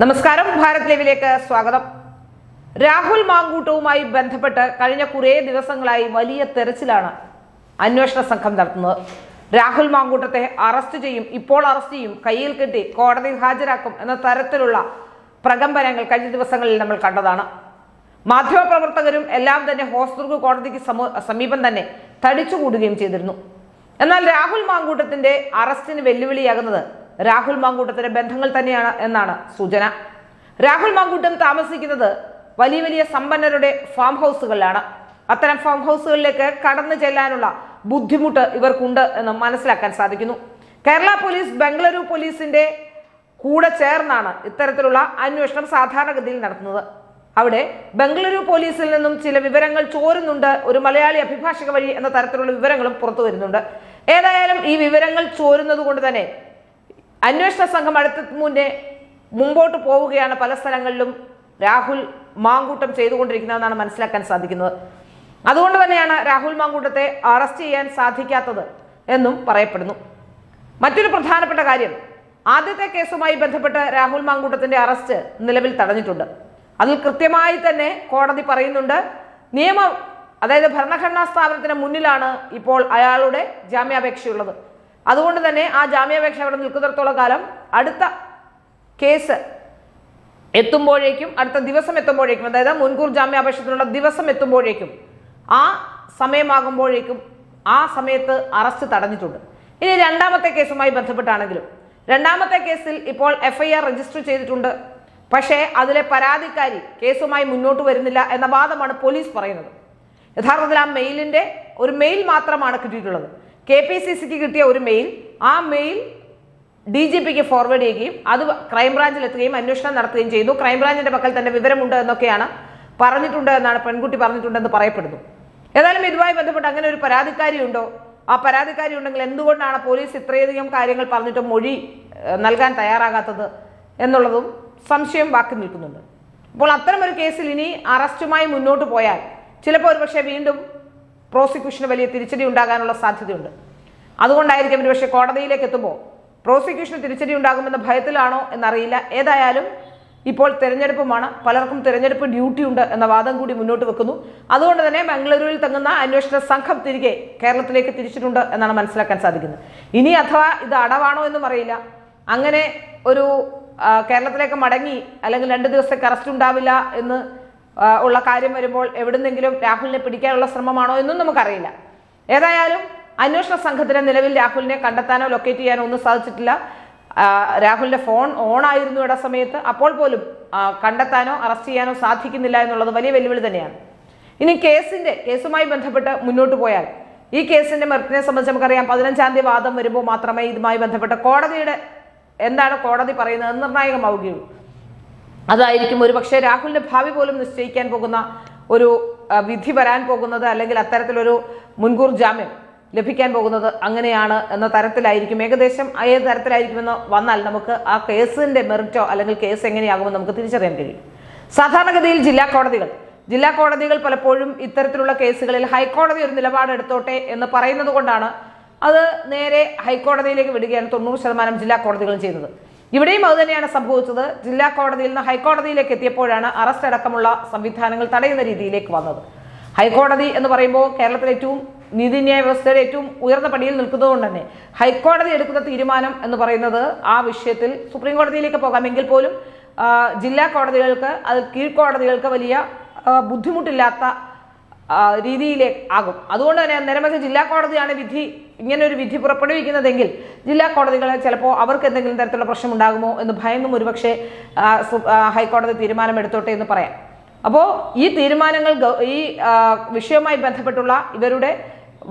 നമസ്കാരം, ഭാരത് ലൈവിലേക്ക് സ്വാഗതം. രാഹുൽ മാങ്കൂട്ടവുമായി ബന്ധപ്പെട്ട് കഴിഞ്ഞ കുറേ ദിവസങ്ങളായി വലിയ തെരച്ചിലാണ് അന്വേഷണ സംഘം നടത്തുന്നത്. രാഹുൽ മാങ്കൂട്ടത്തെ അറസ്റ്റ് ചെയ്യും, ഇപ്പോൾ അറസ്റ്റ് ചെയ്യും, കയ്യിൽ കെട്ടി കോടതിയിൽ ഹാജരാക്കും എന്ന തരത്തിലുള്ള പ്രകമ്പനങ്ങൾ കഴിഞ്ഞ ദിവസങ്ങളിൽ നമ്മൾ കണ്ടതാണ്. മാധ്യമപ്രവർത്തകരും എല്ലാം തന്നെ ഹോസ്ദുർഗ് കോടതിക്ക് സമീപം തന്നെ തടിച്ചുകൂടുകയും ചെയ്തിരുന്നു. എന്നാൽ രാഹുൽ മാങ്കൂട്ടത്തിന്റെ അറസ്റ്റിന് വെല്ലുവിളിയാകുന്നത് രാഹുൽ മാങ്കൂട്ടത്തിന്റെ ബന്ധങ്ങൾ തന്നെയാണ് എന്നാണ് സൂചന. രാഹുൽ മാങ്കൂട്ടം താമസിക്കുന്നത് വലിയ വലിയ സമ്പന്നരുടെ ഫാം ഹൗസുകളിലാണ്. അത്തരം ഫാം ഹൗസുകളിലേക്ക് കടന്നു ചെല്ലാനുള്ള ബുദ്ധിമുട്ട് ഇവർക്കുണ്ട് എന്ന് മനസ്സിലാക്കാൻ സാധിക്കുന്നു. കേരള പോലീസ് ബംഗളൂരു പോലീസിന്റെ കൂടെ ചേർന്നാണ് ഇത്തരത്തിലുള്ള അന്വേഷണം സാധാരണഗതിയിൽ നടത്തുന്നത്. അവിടെ ബംഗളൂരു പോലീസിൽ നിന്നും ചില വിവരങ്ങൾ ചോരുന്നുണ്ട്, ഒരു മലയാളി അഭിഭാഷക വഴി എന്ന തരത്തിലുള്ള വിവരങ്ങളും പുറത്തു വരുന്നുണ്ട്. ഏതായാലും ഈ വിവരങ്ങൾ ചോരുന്നത് കൊണ്ട് തന്നെ അന്വേഷണ സംഘം മുമ്പോട്ട് പോവുകയാണ്. പല സ്ഥലങ്ങളിലും രാഹുൽ മാങ്കൂട്ടം ചെയ്തുകൊണ്ടിരിക്കുന്നതെന്നാണ് മനസ്സിലാക്കാൻ സാധിക്കുന്നത്. അതുകൊണ്ട് തന്നെയാണ് രാഹുൽ മാങ്കൂട്ടത്തെ അറസ്റ്റ് ചെയ്യാൻ സാധിക്കാത്തത് എന്നും പറയപ്പെടുന്നു. മറ്റൊരു പ്രധാനപ്പെട്ട കാര്യം, ആദ്യത്തെ കേസുമായി ബന്ധപ്പെട്ട് രാഹുൽ മാങ്കൂട്ടത്തിന്റെ അറസ്റ്റ് നിലവിൽ തടഞ്ഞിട്ടുണ്ട്. അതിൽ കൃത്യമായി തന്നെ കോടതി പറയുന്നുണ്ട്, അതായത് ഭരണഘടനാ സ്ഥാപനത്തിന് മുന്നിലാണ് ഇപ്പോൾ അയാളുടെ ജാമ്യാപേക്ഷയുള്ളത്. അതുകൊണ്ട് തന്നെ ആ ജാമ്യാപേക്ഷ അവിടെ നിൽക്കുന്നിടത്തോളം കാലം അടുത്ത കേസ് എത്തുമ്പോഴേക്കും, അടുത്ത ദിവസം എത്തുമ്പോഴേക്കും, അതായത് മുൻകൂർ ജാമ്യാപേക്ഷത്തിനുള്ള ദിവസം എത്തുമ്പോഴേക്കും, ആ സമയമാകുമ്പോഴേക്കും ആ സമയത്ത് അറസ്റ്റ് തടഞ്ഞിട്ടുണ്ട്. ഇനി രണ്ടാമത്തെ കേസുമായി ബന്ധപ്പെട്ടാണെങ്കിലും രണ്ടാമത്തെ കേസിൽ ഇപ്പോൾ FIR രജിസ്റ്റർ ചെയ്തിട്ടുണ്ട്. പക്ഷേ അതിലെ പരാതിക്കാരി കേസുമായി മുന്നോട്ട് വരുന്നില്ല എന്ന വാദമാണ് പോലീസ് പറയുന്നത്. യഥാർത്ഥത്തിൽ ആ മെയിലിന്റെ ഒരു മെയിൽ മാത്രമാണ് കിട്ടിയിട്ടുള്ളത്. KPCCക്ക് കിട്ടിയ ഒരു മെയിൽ, ആ മെയിൽ DGPക്ക് ഫോർവേഡ് ചെയ്യുകയും അത് ക്രൈംബ്രാഞ്ചിൽ എത്തുകയും അന്വേഷണം നടത്തുകയും ചെയ്തു. ക്രൈംബ്രാഞ്ചിന്റെ പക്കൽ തന്നെ വിവരമുണ്ട് എന്നൊക്കെയാണ് പറഞ്ഞിട്ടുണ്ട് എന്നാണ് പെൺകുട്ടി പറഞ്ഞിട്ടുണ്ടെന്ന് പറയപ്പെടുന്നു. ഏതായാലും ഇതുമായി ബന്ധപ്പെട്ട് അങ്ങനെ ഒരു പരാതിക്കാരി ഉണ്ടോ? ആ പരാതിക്കാരി ഉണ്ടെങ്കിൽ എന്തുകൊണ്ടാണ് പോലീസ് ഇത്രയധികം കാര്യങ്ങൾ പറഞ്ഞിട്ട് മൊഴി നൽകാൻ തയ്യാറാകാത്തത് എന്നുള്ളതും സംശയം ബാക്കി നിൽക്കുന്നുണ്ട്. അപ്പോൾ അത്തരമൊരു കേസിൽ ഇനി അറസ്റ്റുമായി മുന്നോട്ട് പോയാൽ ചിലപ്പോൾ ഒരുപക്ഷെ വീണ്ടും പ്രോസിക്യൂഷന് വലിയ തിരിച്ചടി ഉണ്ടാകാനുള്ള സാധ്യതയുണ്ട്. അതുകൊണ്ടായിരിക്കും ഒരുപക്ഷെ കോടതിയിലേക്ക് എത്തുമ്പോൾ പ്രോസിക്യൂഷന് തിരിച്ചടി ഉണ്ടാകുമെന്ന ഭയത്തിലാണോ എന്നറിയില്ല. ഏതായാലും ഇപ്പോൾ തെരഞ്ഞെടുപ്പുമാണ്, പലർക്കും തെരഞ്ഞെടുപ്പ് ഡ്യൂട്ടി ഉണ്ട് എന്ന വാദം കൂടി മുന്നോട്ട് വെക്കുന്നു. അതുകൊണ്ട് തന്നെ ബംഗളൂരുവിൽ തങ്ങുന്ന അന്വേഷണ സംഘം തിരികെ കേരളത്തിലേക്ക് തിരിച്ചിട്ടുണ്ട് എന്നാണ് മനസ്സിലാക്കാൻ സാധിക്കുന്നത്. ഇനി അഥവാ ഇത് അടവാണോ എന്നും അറിയില്ല. അങ്ങനെ ഒരു കേരളത്തിലേക്ക് മടങ്ങി അല്ലെങ്കിൽ 2 ദിവസത്തേക്ക് അറസ്റ്റ് ഉണ്ടാവില്ല എന്ന് ഉള്ള കാര്യം വരുമ്പോൾ എവിടുന്നെങ്കിലും രാഹുലിനെ പിടിക്കാനുള്ള ശ്രമമാണോ എന്നും നമുക്കറിയില്ല. ഏതായാലും അന്വേഷണ സംഘത്തിന് നിലവിൽ രാഹുലിനെ കണ്ടെത്താനോ ലൊക്കേറ്റ് ചെയ്യാനോ ഒന്നും സാധിച്ചിട്ടില്ല. രാഹുലിന്റെ ഫോൺ ഓൺ ആയിരുന്നു ഇട സമയത്ത്, അപ്പോൾ പോലും കണ്ടെത്താനോ അറസ്റ്റ് ചെയ്യാനോ സാധിക്കുന്നില്ല എന്നുള്ളത് വലിയ വെല്ലുവിളി തന്നെയാണ്. ഇനി കേസുമായി ബന്ധപ്പെട്ട് മുന്നോട്ട് പോയാൽ ഈ കേസിന്റെ മെറിറ്റിനെ സംബന്ധിച്ച് നമുക്കറിയാം, 15-ാം തീയതി വാദം വരുമ്പോൾ മാത്രമേ ഇതുമായി ബന്ധപ്പെട്ട എന്താണ് കോടതി പറയുന്നത് നിർണായകമാവുകയുള്ളൂ. അതായിരിക്കും ഒരുപക്ഷെ രാഹുലിന്റെ ഭാവി പോലും നിശ്ചയിക്കാൻ പോകുന്ന ഒരു വിധി വരാൻ പോകുന്നത്, അല്ലെങ്കിൽ അത്തരത്തിലൊരു മുൻകൂർ ജാമ്യം ലഭിക്കാൻ പോകുന്നത് അങ്ങനെയാണ് എന്ന തരത്തിലായിരിക്കും. ഏകദേശം ഏത് തരത്തിലായിരിക്കുമെന്ന് വന്നാൽ നമുക്ക് ആ കേസിന്റെ മെറിറ്റോ അല്ലെങ്കിൽ കേസ് എങ്ങനെയാകുമെന്ന് നമുക്ക് തിരിച്ചറിയാൻ കഴിയും. സാധാരണഗതിയിൽ ജില്ലാ കോടതികൾ പലപ്പോഴും ഇത്തരത്തിലുള്ള കേസുകളിൽ ഹൈക്കോടതി ഒരു നിലപാടെടുത്തോട്ടെ എന്ന് പറയുന്നത് കൊണ്ടാണ് അത് നേരെ ഹൈക്കോടതിയിലേക്ക് വിടുകയാണ് 90% ജില്ലാ കോടതികളും ചെയ്യുന്നത്. ഇവിടെയും അത് തന്നെയാണ് സംഭവിച്ചത്. ജില്ലാ കോടതിയിൽ നിന്ന് ഹൈക്കോടതിയിലേക്ക് എത്തിയപ്പോഴാണ് അറസ്റ്റ് അടക്കമുള്ള സംവിധാനങ്ങൾ തടയുന്ന രീതിയിലേക്ക് വന്നത്. ഹൈക്കോടതി എന്ന് പറയുമ്പോൾ കേരളത്തിലെ ഏറ്റവും നീതിന്യായ വ്യവസ്ഥയുടെ ഏറ്റവും ഉയർന്ന പടിയിൽ നിൽക്കുന്നതുകൊണ്ട് തന്നെ ഹൈക്കോടതി എടുക്കുന്ന തീരുമാനം എന്ന് പറയുന്നത് ആ വിഷയത്തിൽ സുപ്രീം കോടതിയിലേക്ക് പോകാമെങ്കിൽ പോലും ജില്ലാ കോടതികൾക്ക്, അത് കീഴ്ക്കോടതികൾക്ക് വലിയ ബുദ്ധിമുട്ടില്ലാത്ത രീതിയിലേക്ക് ആകും. അതുകൊണ്ട് തന്നെ നിരവധി ജില്ലാ കോടതിയാണ് ഇങ്ങനെ ഒരു വിധി പുറപ്പെടുവിക്കുന്നതെങ്കിൽ ജില്ലാ കോടതികളെ ചിലപ്പോൾ അവർക്ക് എന്തെങ്കിലും തരത്തിലുള്ള പ്രശ്നം ഉണ്ടാകുമോ എന്ന് ഭയന്നും ഒരുപക്ഷെ ഹൈക്കോടതി തീരുമാനം എടുത്തോട്ടെ എന്ന് പറയാം. അപ്പോൾ ഈ തീരുമാനങ്ങൾ, ഈ വിഷയവുമായി ബന്ധപ്പെട്ടുള്ള ഇവരുടെ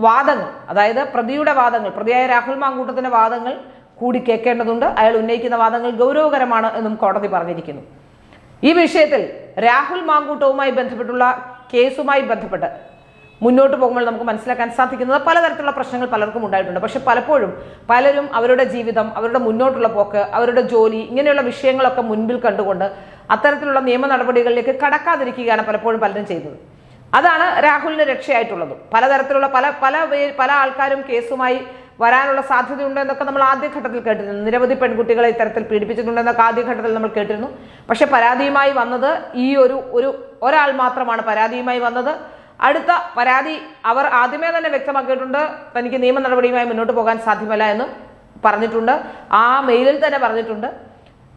വാദങ്ങൾ, അതായത് പ്രതിയായ രാഹുൽ മാങ്കൂട്ടത്തിന്റെ വാദങ്ങൾ കൂടി കേൾക്കേണ്ടതുണ്ട്. അയാൾ ഉന്നയിക്കുന്ന വാദങ്ങൾ ഗൗരവകരമാണ് എന്നും കോടതി പറഞ്ഞിരിക്കുന്നു. ഈ വിഷയത്തിൽ രാഹുൽ മാങ്കൂട്ടവുമായി ബന്ധപ്പെട്ടുള്ള കേസുമായി ബന്ധപ്പെട്ട് മുന്നോട്ട് പോകുമ്പോൾ നമുക്ക് മനസ്സിലാക്കാൻ സാധിക്കുന്നത് പലതരത്തിലുള്ള പ്രശ്നങ്ങൾ പലർക്കും ഉണ്ടായിട്ടുണ്ട്. പക്ഷെ പലരും അവരുടെ ജീവിതം, അവരുടെ മുന്നോട്ടുള്ള പോക്ക്, അവരുടെ ജോലി, ഇങ്ങനെയുള്ള വിഷയങ്ങളൊക്കെ മുൻപിൽ കണ്ടുകൊണ്ട് അത്തരത്തിലുള്ള നിയമ നടപടികളിലേക്ക് കടക്കാതിരിക്കുകയാണ് പലപ്പോഴും പലരും ചെയ്തത്. അതാണ് രാഹുലിന് രക്ഷയായിട്ടുള്ളത്. പലതരത്തിലുള്ള പല ആൾക്കാരും കേസുമായി വരാനുള്ള സാധ്യതയുണ്ട് എന്നൊക്കെ നമ്മൾ ആദ്യഘട്ടത്തിൽ കേട്ടിരുന്നു. നിരവധി പെൺകുട്ടികളെ ഇത്തരത്തിൽ പീഡിപ്പിച്ചിട്ടുണ്ടെന്നൊക്കെ ആദ്യഘട്ടത്തിൽ നമ്മൾ കേട്ടിരുന്നു. പക്ഷെ പരാതിയുമായി വന്നത് ഈ ഒരാൾ മാത്രമാണ് പരാതിയുമായി വന്നത്. അടുത്ത പരാതി അവർ ആദ്യമേ തന്നെ വ്യക്തമാക്കിയിട്ടുണ്ട്, തനിക്ക് നിയമ നടപടിയുമായി മുന്നോട്ട് പോകാൻ സാധ്യമല്ല എന്നും പറഞ്ഞിട്ടുണ്ട്. ആ മെയിലിൽ തന്നെ പറഞ്ഞിട്ടുണ്ട്.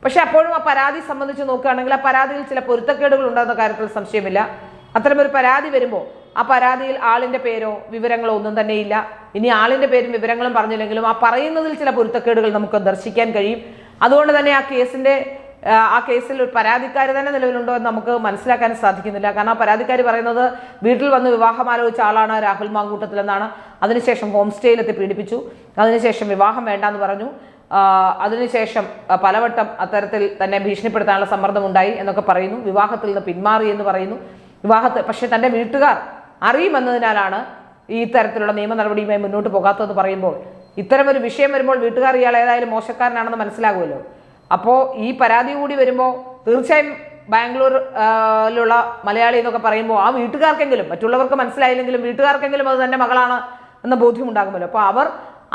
പക്ഷെ അപ്പോഴും ആ പരാതി സംബന്ധിച്ച് നോക്കുകയാണെങ്കിൽ ആ പരാതിയിൽ ചില പൊരുത്തക്കേടുകൾ ഉണ്ടാകുന്ന കാര്യത്തിൽ സംശയമില്ല. അത്തരമൊരു പരാതി വരുമ്പോൾ ആ പരാതിയിൽ ആളിന്റെ പേരോ വിവരങ്ങളോ ഒന്നും തന്നെയില്ല. ഇനി ആളിന്റെ പേരും വിവരങ്ങളും പറഞ്ഞില്ലെങ്കിലും ആ പറയുന്നതിൽ ചില പൊരുത്തക്കേടുകൾ നമുക്ക് ദർശിക്കാൻ കഴിയും. അതുകൊണ്ട് തന്നെ ആ കേസിൽ ഒരു പരാതിക്കാരി തന്നെ നിലവിലുണ്ടോ എന്ന് നമുക്ക് മനസ്സിലാക്കാൻ സാധിക്കുന്നില്ല. കാരണം ആ പരാതിക്കാരി പറയുന്നത് വീട്ടിൽ വന്ന് വിവാഹം ആലോചിച്ച ആളാണ് രാഹുൽ മാങ്കൂട്ടത്തിൽ എന്നാണ്. അതിനുശേഷം ഹോം സ്റ്റേയിലെത്തി പീഡിപ്പിച്ചു. അതിനുശേഷം വിവാഹം വേണ്ടാന്ന് പറഞ്ഞു. അതിനുശേഷം പലവട്ടം അത്തരത്തിൽ തന്നെ ഭീഷണിപ്പെടുത്താനുള്ള സമ്മർദ്ദം ഉണ്ടായി എന്നൊക്കെ പറയുന്നു. വിവാഹത്തിൽ നിന്ന് പിന്മാറി എന്ന് പറയുന്നു. പക്ഷെ തൻ്റെ വീട്ടുകാർ അറിയുമെന്നതിനാലാണ് ഈ തരത്തിലുള്ള നിയമ നടപടിയുമായി മുന്നോട്ട് പോകാത്തതെന്ന് പറയുമ്പോൾ, ഇത്തരമൊരു വിഷയം വരുമ്പോൾ വീട്ടുകാർ ഇയാൾ ഏതായാലും മോശക്കാരനാണെന്ന് മനസ്സിലാകുമല്ലോ. അപ്പോൾ ഈ പരാതി കൂടി വരുമ്പോൾ തീർച്ചയായും ബാംഗ്ലൂരിലുള്ള മലയാളി എന്നൊക്കെ പറയുമ്പോൾ ആ വീട്ടുകാർക്കെങ്കിലും, മറ്റുള്ളവർക്ക് മനസ്സിലായില്ലെങ്കിലും വീട്ടുകാർക്കെങ്കിലും അത് തൻ്റെ മകളാണ് എന്ന ബോധ്യമുണ്ടാകുമല്ലോ. അപ്പോൾ അവർ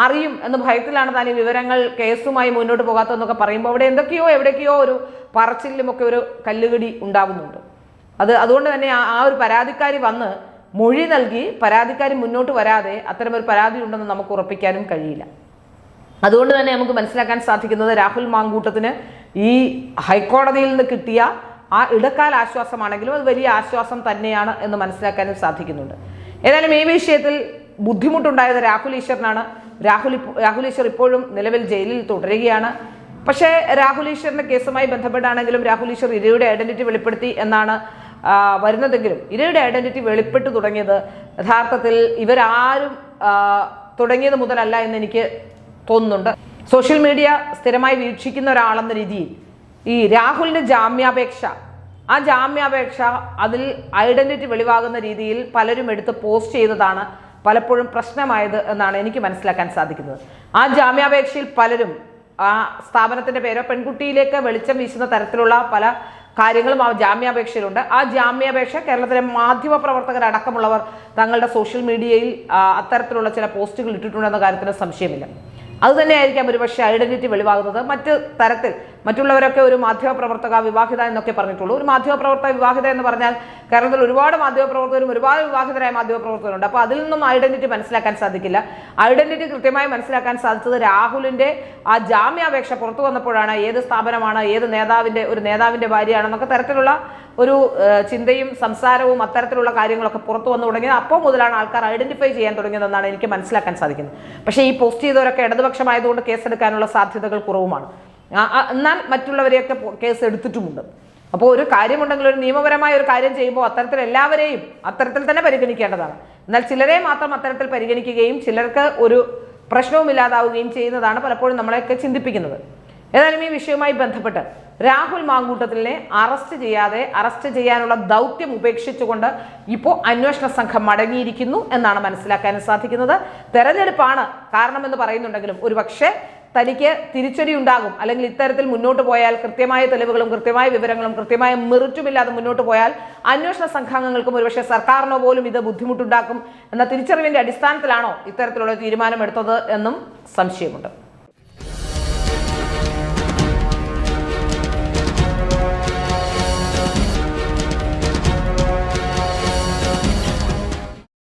അറിയും എന്ന ഭയത്തിലാണ് താൻ ഈ വിവരങ്ങൾ കേസുമായി മുന്നോട്ട് പോകാത്തതെന്നൊക്കെ പറയുമ്പോൾ അവിടെ എവിടേക്കോ ഒരു പറച്ചിലുമൊക്കെ ഒരു കല്ലുകടി ഉണ്ടാകുന്നുണ്ട്. അതുകൊണ്ട് തന്നെ ആ ഒരു പരാതിക്കാരി വന്ന് മൊഴി നൽകി പരാതിക്കാരി മുന്നോട്ട് വരാതെ അത്തരമൊരു പരാതി ഉണ്ടെന്ന് നമുക്ക് ഉറപ്പിക്കാനും കഴിയില്ല. അതുകൊണ്ട് തന്നെ നമുക്ക് മനസ്സിലാക്കാൻ സാധിക്കുന്നത് രാഹുൽ മാങ്കൂട്ടത്തിന് ഈ ഹൈക്കോടതിയിൽ നിന്ന് കിട്ടിയ ആ ഇടക്കാല ആശ്വാസമാണെങ്കിലും അത് വലിയ ആശ്വാസം തന്നെയാണ് എന്ന് മനസ്സിലാക്കാനും സാധിക്കുന്നുണ്ട്. ഏതായാലും ഈ വിഷയത്തിൽ ബുദ്ധിമുട്ടുണ്ടായത് രാഹുൽ ഈശ്വറിനാണ്. രാഹുൽ ഈശ്വർ ഇപ്പോഴും നിലവിൽ ജയിലിൽ തുടരുകയാണ്. പക്ഷേ രാഹുൽ ഈശ്വറിന്റെ കേസുമായി ബന്ധപ്പെട്ടാണെങ്കിലും രാഹുൽ ഈശ്വർ ഇരയുടെ ഐഡന്റിറ്റി വെളിപ്പെടുത്തി എന്നാണ് വരുന്നതെങ്കിലും ഇരയുടെ ഐഡന്റിറ്റി വെളിപ്പെട്ടു തുടങ്ങിയത് യഥാർത്ഥത്തിൽ ഇവരാരും തുടങ്ങിയത് മുതലല്ല എന്ന് എനിക്ക് തോന്നുന്നുണ്ട്. സോഷ്യൽ മീഡിയ സ്ഥിരമായി വീക്ഷിക്കുന്ന ഒരാളെന്ന രീതിയിൽ ഈ രാഹുലിന്റെ ആ ജാമ്യാപേക്ഷ അതിൽ ഐഡന്റിറ്റി വെളിവാകുന്ന രീതിയിൽ പലരും എടുത്ത് പോസ്റ്റ് ചെയ്തതാണ് പലപ്പോഴും പ്രശ്നമായത് എന്നാണ് എനിക്ക് മനസ്സിലാക്കാൻ സാധിക്കുന്നത്. ആ ജാമ്യാപേക്ഷയിൽ പലരും ആ സ്ഥാപനത്തിന്റെ പേരോ പെൺകുട്ടിയിലേക്ക് വെളിച്ചം വീശുന്ന തരത്തിലുള്ള പല കാര്യങ്ങളും ആ ജാമ്യാപേക്ഷയിലുണ്ട്. ആ ജാമ്യാപേക്ഷ കേരളത്തിലെ മാധ്യമ പ്രവർത്തകരടക്കമുള്ളവർ തങ്ങളുടെ സോഷ്യൽ മീഡിയയിൽ അത്തരത്തിലുള്ള ചില പോസ്റ്റുകൾ ഇട്ടിട്ടുണ്ടെന്ന കാര്യത്തിന് സംശയമില്ല. അതുതന്നെയായിരിക്കാം ഒരുപക്ഷെ ഐഡന്റിറ്റി വെളിവാകുന്നത്. മറ്റുള്ളവരൊക്കെ ഒരു മാധ്യമപ്രവർത്തക വിവാഹിത എന്നൊക്കെ പറഞ്ഞിട്ടുള്ളൂ. ഒരു മാധ്യമപ്രവർത്തക വിവാഹിത എന്ന് പറഞ്ഞാൽ കേരളത്തിൽ ഒരുപാട് മാധ്യമപ്രവർത്തകരും ഒരുപാട് വിവാഹിതരായ മാധ്യമപ്രവർത്തകരുണ്ട്. അപ്പോൾ അതിൽ നിന്നും ഐഡന്റിറ്റി മനസ്സിലാക്കാൻ സാധിക്കില്ല. ഐഡന്റിറ്റി കൃത്യമായി മനസ്സിലാക്കാൻ സാധിച്ചത് രാഹുലിന്റെ ആ ജാമ്യാപേക്ഷ പുറത്തു വന്നപ്പോഴാണ്. ഏത് സ്ഥാപനമാണ്, ഏത് നേതാവിന്റെ ഭാര്യയാണെന്നൊക്കെ തരത്തിലുള്ള ഒരു ചിന്തയും സംസാരവും അത്തരത്തിലുള്ള കാര്യങ്ങളൊക്കെ പുറത്തു വന്നു തുടങ്ങിയത് അപ്പോൾ മുതലാണ് ആൾക്കാർ ഐഡന്റിഫൈ ചെയ്യാൻ തുടങ്ങിയതെന്നാണ് എനിക്ക് മനസ്സിലാക്കാൻ സാധിക്കുന്നത്. പക്ഷേ ഈ പോസ്റ്റ് ചെയ്തവരൊക്കെ ഇടതുപക്ഷമായതുകൊണ്ട് കേസെടുക്കാനുള്ള സാധ്യതകൾ കുറവുമാണ്. എന്നാൽ മറ്റുള്ളവരെയൊക്കെ കേസ് എടുത്തിട്ടുമുണ്ട്. അപ്പോൾ ഒരു കാര്യമുണ്ടെങ്കിൽ ഒരു നിയമപരമായ ഒരു കാര്യം ചെയ്യുമ്പോൾ അത്തരത്തിൽ എല്ലാവരെയും അത്തരത്തിൽ തന്നെ പരിഗണിക്കേണ്ടതാണ്. എന്നാൽ ചിലരെ മാത്രം അത്തരത്തിൽ പരിഗണിക്കുകയും ചിലർക്ക് ഒരു പ്രശ്നവുമില്ലാതാവുകയും ചെയ്യുന്നതാണ് പലപ്പോഴും നമ്മളെയൊക്കെ ചിന്തിപ്പിക്കുന്നത്. ഏതായാലും ഈ വിഷയവുമായി ബന്ധപ്പെട്ട് രാഹുൽ മാങ്കൂട്ടത്തിനെ അറസ്റ്റ് ചെയ്യാനുള്ള ദൗത്യം ഉപേക്ഷിച്ചുകൊണ്ട് ഇപ്പോൾ അന്വേഷണ സംഘം മടങ്ങിയിരിക്കുന്നു എന്നാണ് മനസ്സിലാക്കാൻ സാധിക്കുന്നത്. തെരഞ്ഞെടുപ്പാണ് കാരണമെന്ന് പറയുന്നുണ്ടെങ്കിലും ഒരുപക്ഷെ തനിക്ക് തിരിച്ചടി ഉണ്ടാകും, അല്ലെങ്കിൽ ഇത്തരത്തിൽ മുന്നോട്ട് പോയാൽ കൃത്യമായ തെളിവുകളും കൃത്യമായ വിവരങ്ങളും കൃത്യമായ മെറിറ്റുമില്ലാതെ മുന്നോട്ട് പോയാൽ അന്വേഷണ സംഘാംഗങ്ങൾക്കും ഒരുപക്ഷെ സർക്കാരിനോ പോലും ഇത് ബുദ്ധിമുട്ടുണ്ടാക്കും എന്ന തിരിച്ചറിവിന്റെ അടിസ്ഥാനത്തിലാണോ ഇത്തരത്തിലുള്ള തീരുമാനമെടുത്തത് എന്നും സംശയമുണ്ട്.